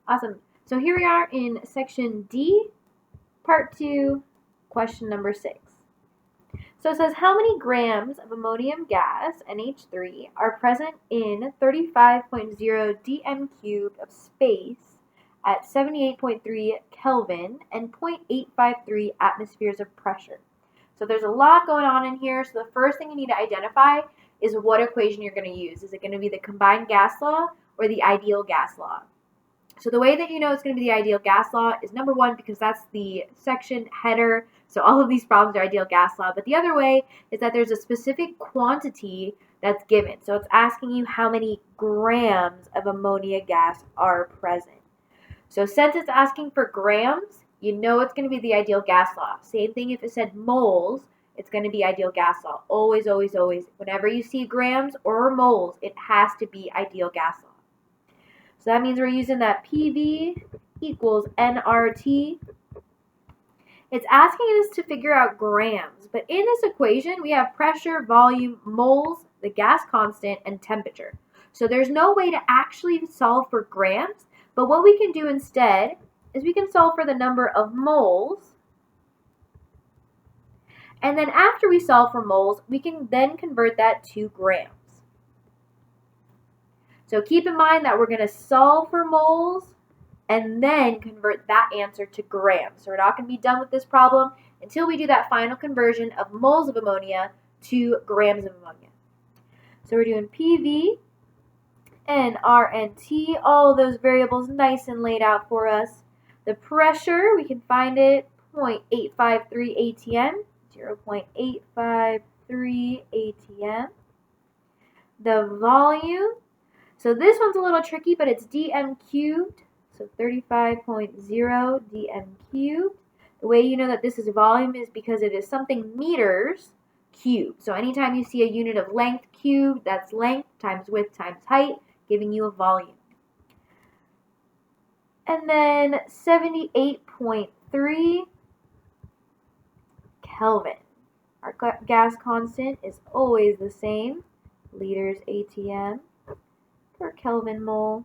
Awesome. So here we are in section D, part 2, question number 6. So it says, how many grams of ammonium gas, NH3, are present in 35.0 dm cubed of space at 78.3 Kelvin and 0.853 atmospheres of pressure? So there's a lot going on in here. So the first thing you need to identify is what equation you're going to use. Is it going to be the combined gas law or the ideal gas law? So the way that you know it's going to be the ideal gas law is number one, because that's the section header. So all of these problems are ideal gas law. But the other way is that there's a specific quantity that's given. So it's asking you how many grams of ammonia gas are present. So since it's asking for grams, you know it's going to be the ideal gas law. Same thing if it said moles, it's going to be ideal gas law. Always, always, always. Whenever you see grams or moles, it has to be ideal gas law. So that means we're using that PV equals nRT. It's asking us to figure out grams, but in this equation, we have pressure, volume, moles, the gas constant, and temperature. So there's no way to actually solve for grams, but what we can do instead is we can solve for the number of moles, and then after we solve for moles, we can then convert that to grams. So keep in mind that we're going to solve for moles and then convert that answer to grams. So we're not going to be done with this problem until we do that final conversion of moles of ammonia to grams of ammonia. So we're doing PV and RNT, all of those variables nice and laid out for us. The pressure, we can find it, 0.853 atm, 0.853 atm. The volume, so this one's a little tricky, but it's dm cubed, so 35.0 dm cubed. The way you know that this is volume is because it is something meters cubed. So anytime you see a unit of length cubed, that's length times width times height, giving you a volume. And then 78.3 Kelvin. Our gas constant is always the same, liters atm per Kelvin mole,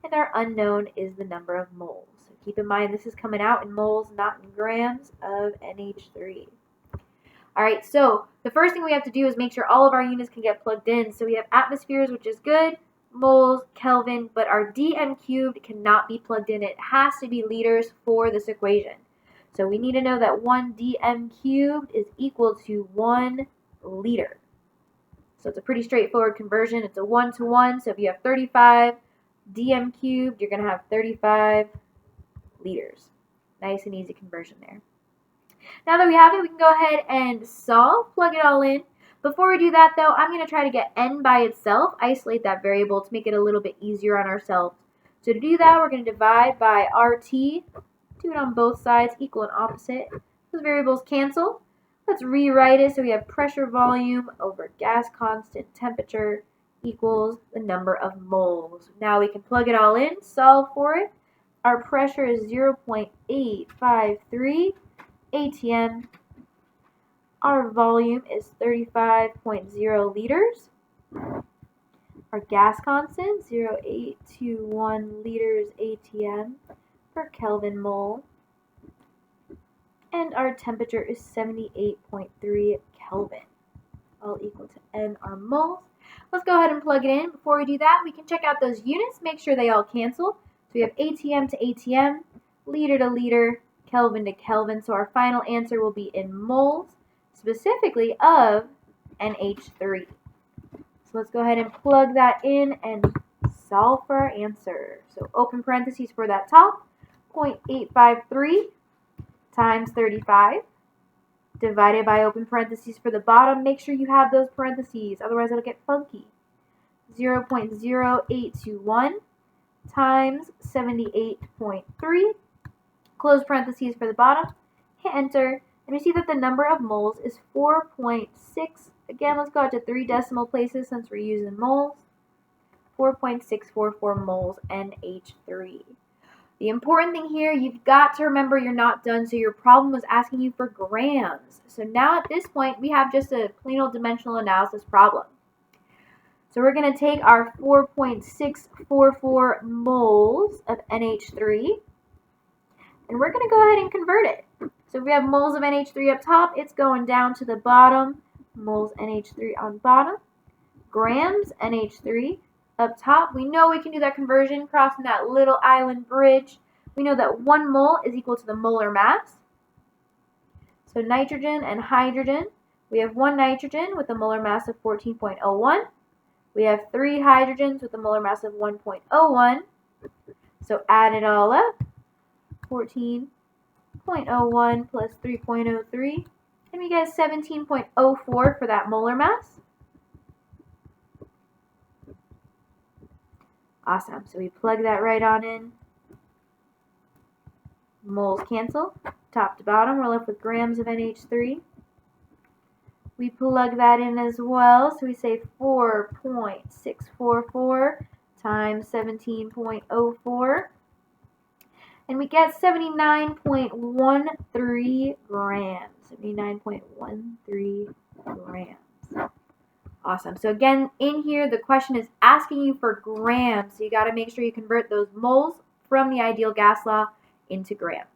and our unknown is the number of moles. So keep in mind this is coming out in moles, not in grams of NH3. Alright, so the first thing we have to do is make sure all of our units can get plugged in. So we have atmospheres, which is good, moles, Kelvin, but our dm cubed cannot be plugged in. It has to be liters for this equation. So we need to know that 1 dm cubed is equal to 1 liter. So it's a pretty straightforward conversion. It's a 1-to-1. So if you have 35 dm cubed, you're going to have 35 liters. Nice and easy conversion there. Now that we have it, we can go ahead and solve, plug it all in. Before we do that, though, I'm going to try to get n by itself, isolate that variable to make it a little bit easier on ourselves. So to do that, we're going to divide by RT, do it on both sides, equal and opposite. Those variables cancel. Let's rewrite it. So we have pressure volume over gas constant temperature equals the number of moles. Now we can plug it all in, solve for it. Our pressure is 0.853 atm. Our volume is 35.0 liters. Our gas constant, 0.821 liters atm per Kelvin mole. And our temperature is 78.3 Kelvin, all equal to n our moles. Let's go ahead and plug it in. Before we do that, we can check out those units, make sure they all cancel. So we have atm to atm, liter to liter, Kelvin to Kelvin. So our final answer will be in moles, specifically of NH3. So let's go ahead and plug that in and solve for our answer. So open parentheses for that top, 0.853 times 35, divided by open parentheses for the bottom. Make sure you have those parentheses, otherwise it'll get funky. 0.0821 times 78.3, close parentheses for the bottom, hit enter, and we see that the number of moles is 4.6. Again, let's go out to 3 decimal places since we're using moles. 4.644 moles NH3. The important thing here, you've got to remember you're not done. So your problem was asking you for grams. So now at this point, we have just a plain old dimensional analysis problem. So we're going to take our 4.644 moles of NH3, and we're going to go ahead and convert it. So if we have moles of NH3 up top, it's going down to the bottom. Moles NH3 on bottom. Grams NH3 up top. We know we can do that conversion crossing that little island bridge. We know that 1 mole is equal to the molar mass. So nitrogen and hydrogen. We have 1 nitrogen with a molar mass of 14.01. We have 3 hydrogens with a molar mass of 1.01. So add it all up. 14.01 plus 3.03. And we get 17.04 for that molar mass. Awesome. So we plug that right on in. Moles cancel. Top to bottom, we're left with grams of NH3. We plug that in as well. So we say 4.644 times 17.04. And we get 79.13 grams. 79.13 grams. Awesome. So again, in here, the question is asking you for grams. So you got to make sure you convert those moles from the ideal gas law into grams.